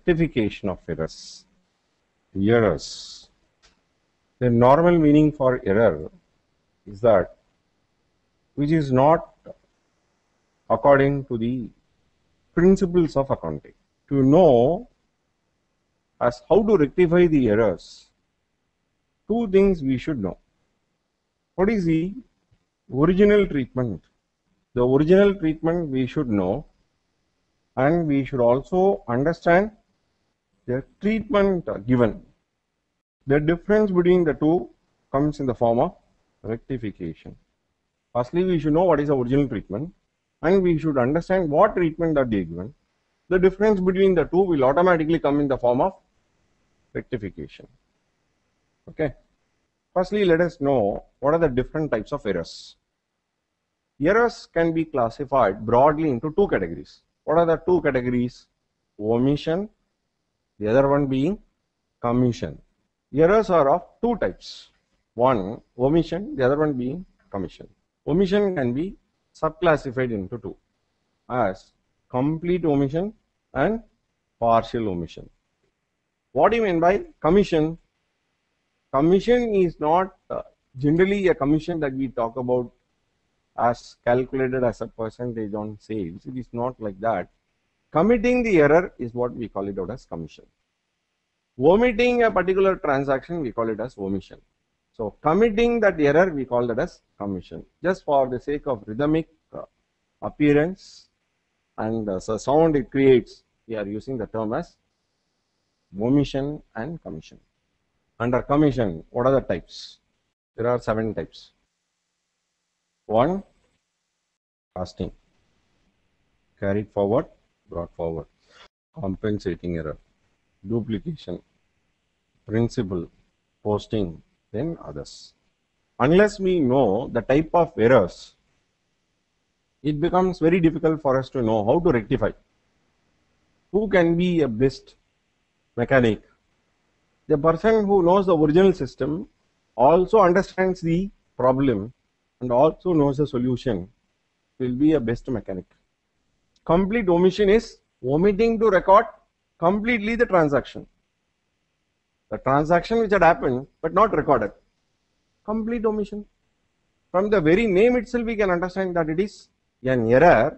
rectification of errors. Errors. The normal meaning for error is that which is not according to the principles of accounting. To know as how to rectify the errors, two things we should know. What is the original treatment? The original treatment we should know, and we should also understand the treatment given. The difference between the two comes in the form of rectification. Firstly, we should know what is the original treatment, and we should understand what treatment that they given. The difference between the two will automatically come in the form of rectification. Okay. Firstly, let us know what are the different types of errors. Errors can be classified broadly into two categories. What are the two categories? Omission, the other one being commission. Errors are of two types. One, omission, the other one being commission. Omission can be subclassified into two as complete omission and partial omission. What do you mean by commission? Commission is not generally a commission that we talk about as calculated as a percentage on sales. It is not like that. Committing the error is what we call it out as commission. Omitting a particular transaction, we call it as omission. So committing that error, we call that as commission. Just for the sake of rhythmic appearance and the sound it creates, we are using the term as omission and commission. Under commission, what are the types? There are 7 types. 1, casting, carried forward, brought forward, compensating error, duplication, principal, posting, then others. Unless we know the type of errors, it becomes very difficult for us to know how to rectify. Who can be a best mechanic? The person who knows the original system also understands the problem and also knows the solution will be a best mechanic. Complete omission is omitting to record completely the transaction. The transaction which had happened but not recorded. Complete omission. From the very name itself we can understand that it is an error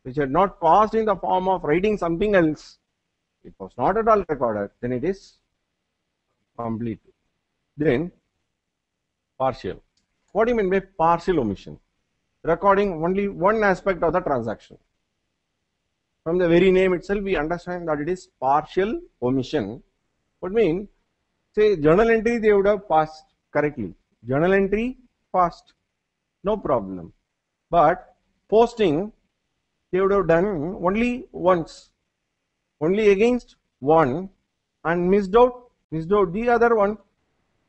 which had not caused in the form of writing something else. It was not at all recorded. Then it is complete. Then partial. What do you mean by partial omission? Recording only one aspect of the transaction. From the very name itself we understand that it is partial omission. What mean? Say journal entry they would have passed correctly. Journal entry passed. No problem. But posting they would have done only once. Only against one and missed out the other one.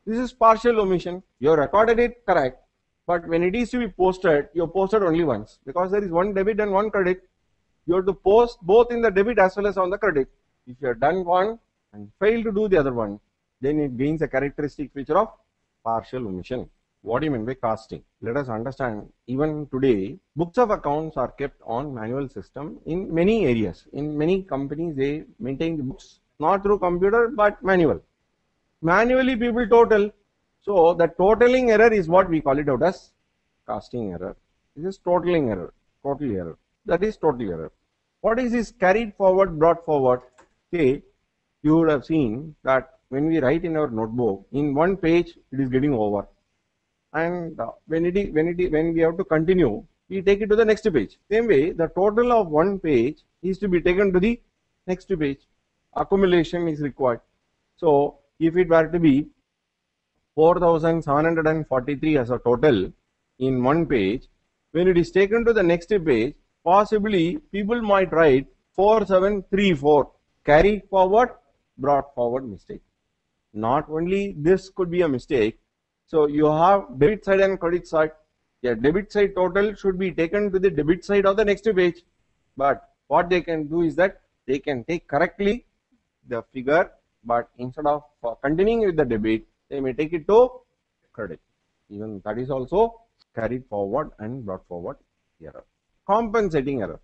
This is partial omission. You have recorded it correct, but when it is to be posted, you have posted only once because there is one debit and one credit. You have to post both in the debit as well as on the credit. If you have done one and failed to do the other one, then it gains a characteristic feature of partial omission. What do you mean by casting? Let us understand. Even today, books of accounts are kept on manual system in many areas. In many companies, they maintain the books not through computer but manual. Manually people total. So the totaling error is what we call it out as casting error. This is totaling error, total error. That is total error. What is this carried forward, brought forward? Okay, you would have seen that when we write in our notebook, in one page it is getting over, and when we have to continue, we take it to the next page. Same way, the total of one page is to be taken to the next page. Accumulation is required. So if it were to be 4,743 as a total in one page, when it is taken to the next page, possibly people might write 4734, carried forward, brought forward mistake. Not only this could be a mistake. So you have debit side and credit side. The debit side total should be taken to the debit side of the next page. But what they can do is that they can take correctly the figure, but instead of continuing with the debit, they may take it to credit. Even that is also carried forward and brought forward error. Compensating error.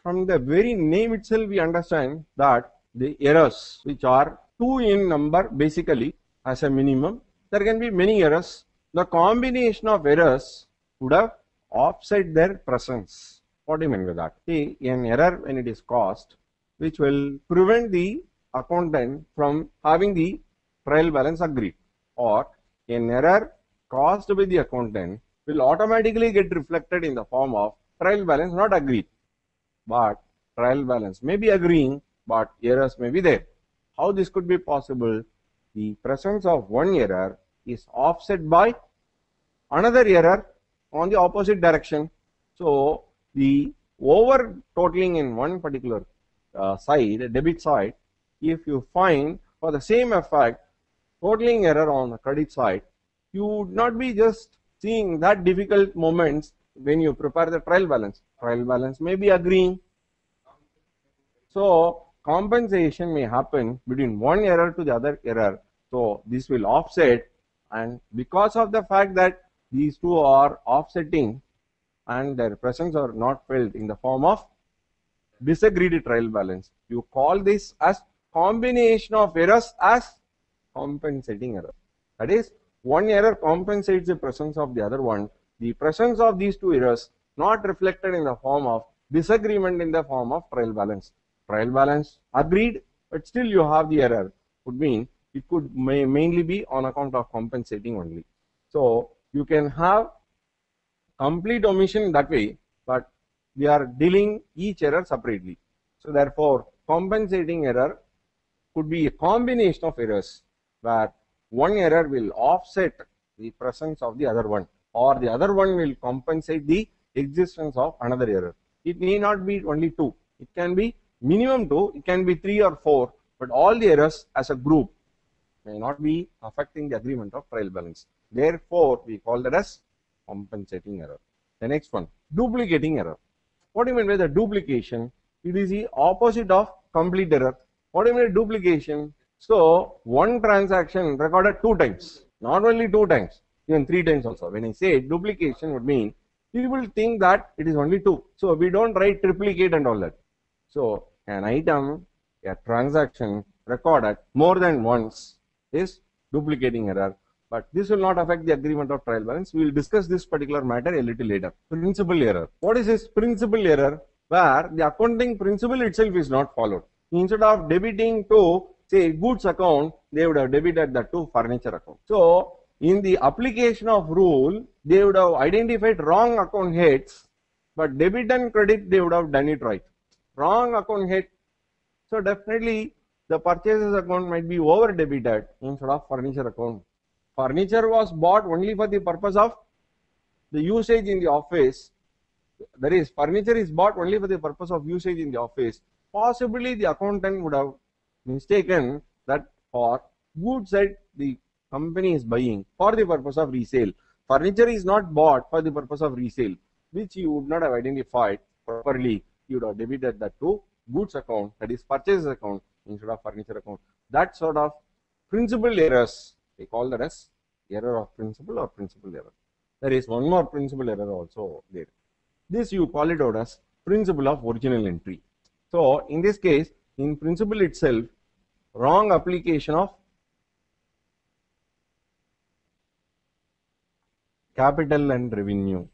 From the very name itself, we understand that the errors which are 2 in number basically as a minimum. There can be many errors. The combination of errors would have offset their presence. What do you mean by that? See, an error when it is caused which will prevent the accountant from having the trial balance agreed, or an error caused by the accountant will automatically get reflected in the form of trial balance not agreed. But trial balance may be agreeing, but errors may be there. How this could be possible? The presence of one error is offset by another error on the opposite direction. So the over totaling in one particular side, debit side, if you find for the same effect totaling error on the credit side, you would not be just seeing that difficult moments when you prepare the trial balance. Trial balance may be agreeing. So compensation may happen between one error to the other error. So this will offset, and because of the fact that these two are offsetting and their presence are not felt in the form of disagreed trial balance, you call this as combination of errors as compensating error. That is, one error compensates the presence of the other one. The presence of these two errors not reflected in the form of disagreement in the form of trial balance. Trial balance agreed, but still you have the error, would mean it could mainly be on account of compensating only. So you can have complete omission that way, but we are dealing each error separately. So therefore, compensating error could be a combination of errors where one error will offset the presence of the other one, or the other one will compensate the existence of another error. It need not be only two. It can be minimum 2, it can be 3 or 4, but all the errors as a group may not be affecting the agreement of trial balance. Therefore, we call that as compensating error. The next one, duplicating error. What do you mean by the duplication? It is the opposite of complete error. What do you mean by duplication? So, one transaction recorded 2 times, not only 2 times, even 3 times also. When I say duplication would mean, people think that it is only 2. So, we don't write triplicate and all that. So, an item, a transaction recorded more than once is duplicating error, but this will not affect the agreement of trial balance. We will discuss this particular matter a little later. Principal error. What is this principal error? Where the accounting principle itself is not followed. Instead of debiting to, say, goods account, they would have debited that to furniture account. So, in the application of rule, they would have identified wrong account heads, but debit and credit, they would have done it right. Wrong account head. So definitely the purchases account might be over debited instead of furniture account. Furniture was bought only for the purpose of the usage in the office. That is, furniture is bought only for the purpose of usage in the office. Possibly the accountant would have mistaken that for goods that the company is buying for the purpose of resale. Furniture is not bought for the purpose of resale, which you would not have identified properly. You would have debited that to goods account, that is purchases account, instead of furniture account. That sort of principal errors, they call that as error of principle or principal error. There is one more principal error also there. This you call it out as principle of original entry. So in this case, in principle itself, wrong application of capital and revenue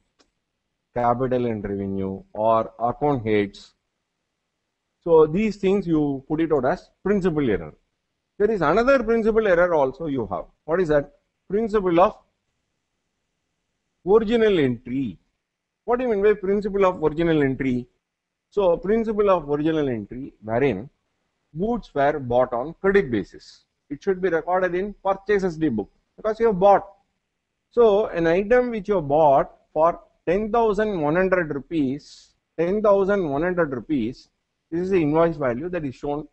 or account heads. So these things you put it out as principal error. There is another principal error also you have. What is that? Principle of original entry. What do you mean by principle of original entry? So principle of original entry wherein goods were bought on credit basis. It should be recorded in purchases book because you have bought. So an item which you have bought for 10,100 rupees, 10,100 rupees, this is the invoice value that is shown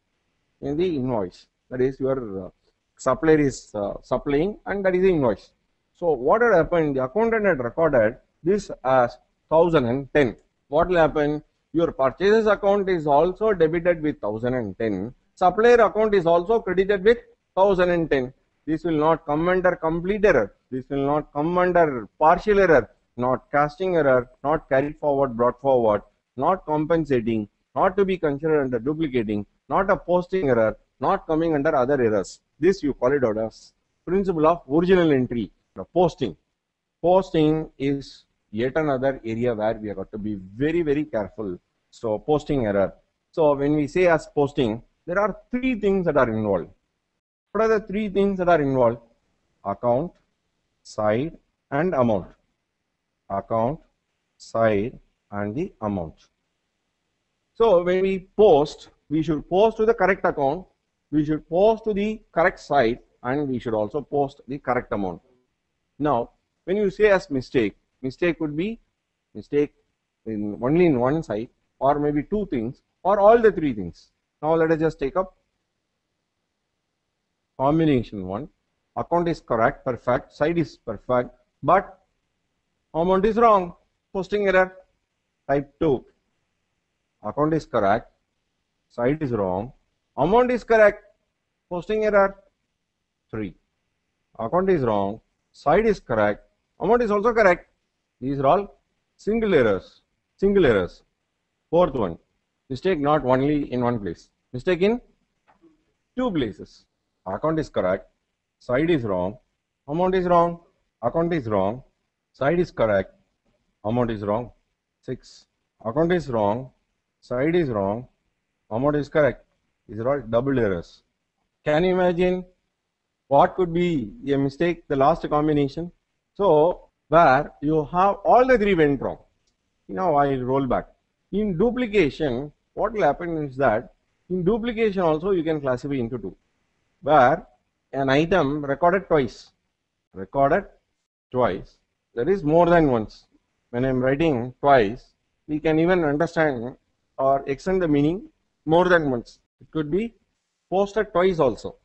in the invoice. That is your supplier is supplying, and that is the invoice. So what had happened? The accountant had recorded this as 1010. What will happen? Your purchases account is also debited with 1010. Supplier account is also credited with 1010. This will not come under complete error. This will not come under partial error, not casting error, not carried forward, brought forward, not compensating, not to be considered under duplicating, not a posting error, not coming under other errors. This you call it out as principle of original entry. The posting. Posting is yet another area where we have got to be very, very careful. So posting error. So when we say as posting, there are three things that are involved. What are the three things that are involved? Account, side, and amount. Account, side, and the amount. So when we post, we should post to the correct account, we should post to the correct side, and we should also post the correct amount. Now, when you say as mistake, mistake could be mistake only in one side, or maybe two things, or all the three things. Now let us just take up combination one. Account is correct, perfect, side is perfect, but amount is wrong. Posting error. Type 2. Account is correct, side is wrong, amount is correct, posting error. 3. Account is wrong, side is correct, amount is also correct. These are all single errors. Single errors. 4th one. Mistake not only in one place. Mistake in two places. Account is correct, side is wrong, amount is wrong, account is wrong, side is correct, amount is wrong. 6. Account is wrong, side is wrong, amount is correct. These are all double errors. Can you imagine what could be a mistake, the last combination? So, where you have all the three went wrong. Now I will roll back. In duplication, what will happen is that in duplication also you can classify into two. Where an item recorded twice, there is more than once. When I am writing twice, we can even understand or extend the meaning more than once. It could be posted twice also.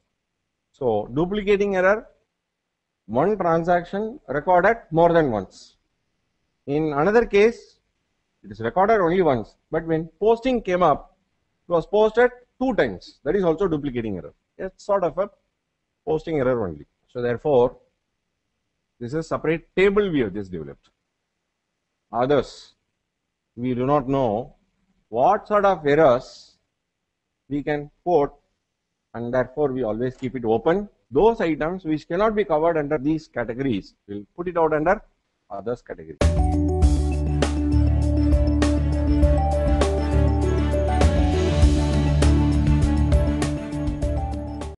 So duplicating error, one transaction recorded more than once. In another case, it is recorded only once, but when posting came up, it was posted 2 times. That is also duplicating error. It's sort of a posting error only. So therefore, this is separate table we have just developed. Others, we do not know what sort of errors we can quote, and therefore we always keep it open. Those items which cannot be covered under these categories, we'll put it out under others category.